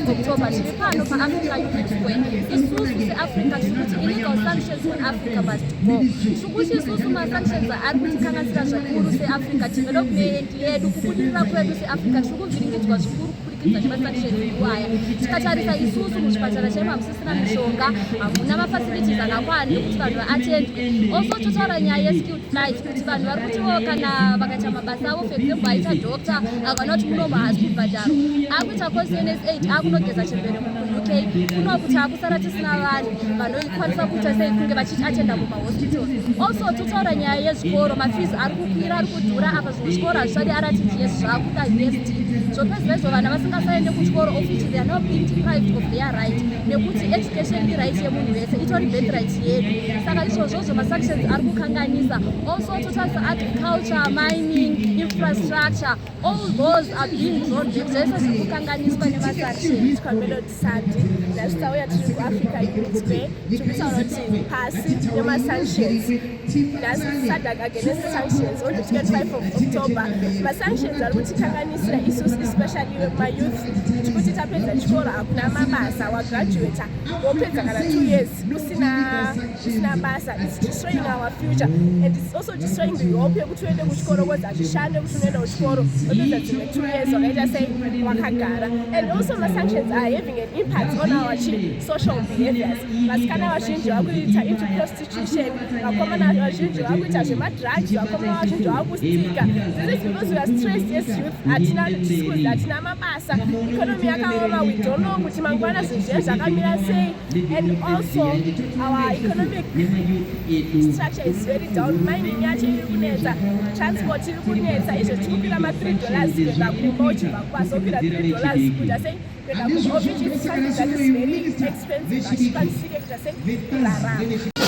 October, tiri pano paAfrica Unity Square. Isusu seAfrica tikuti illegal sanctions on Africa must go. Tikuti isusu masanctions ari kutikanganisira zvikuru seAfrica development yedu kubudirira kwedu seAfrica tiri kuvhiringidzwa zvikuru kuburikidza nemasanctions iwaya. Tikatarisa isusu muzvipatara chedu hamusisina mishonga, hamuna mafacilities akakwana ekuti vanhu vaatendwe. Also totaura nyaya yeskilled flight kuti vanhu vari kutiwo kana vakaita mabasa avo for example aita doctor akaona kuti kunomba haasi kubhadharwa akuita consonance 8 akunogeza chembere muUK kuno kuti akusara tisina vanhu vanokwanisa kuita sei kunge vachiatenda mumahospitals. Also totaura nyaya yezvikoro, mafees ari kukwira ari kudhura apa zvimwe zvikoro hazvisati RTGS zvakuda USD zvopedzera izvo vana vasingasaende kuchikoro of which they are not being deprived of their right nekuti education right yemunhu wese itori birthright yedu. Saka izvozvo masanctions ari kukanganisa. Also totarisa agriculture, mining, infrastructure, all those are being drawn back. Zvese zviri kukanganiswa nemasanctions. Melody Sandi, ndasitauya tiri kuAfrica Unity Square, tikutaura kuti pasi nemasanctions. SADC against sanctions on the 25th of October. Masanctions ari kutikanganisira isusu especially mayouth. Tikuti tapedza chikoro hakuna mabasa, wagraduata wopedza kana 2 years usina basa. It's destroying our future and it's also destroying the hope yekuti uende kuchikoro kodzi hazvishande kuti unoenda kuchikoro wopedza dzimwe 2 years wakaita sei wakagara. And also masanctions are having an impact on our social behaviors. Vasikana vazhinji vakuita into prostitution, vakomana vazhinji vakuita zvemadrugs, vakomana vazhinji vakustika. This is because we are stressed as youth, hatina schools, hatina mabasa, economy yakaoma, we don't know kuti mangwana zvinhu zvakamira sei. And also our economic structure is very down. Mining yacho iri kunetsa, transport iri kunetsa, izvo tikupira $3 kuenda kumba uchibva kwazokwira $3 kuita sei kuenda kumba, which is something that is very expensive, achikwanisike kuita sei kurarama.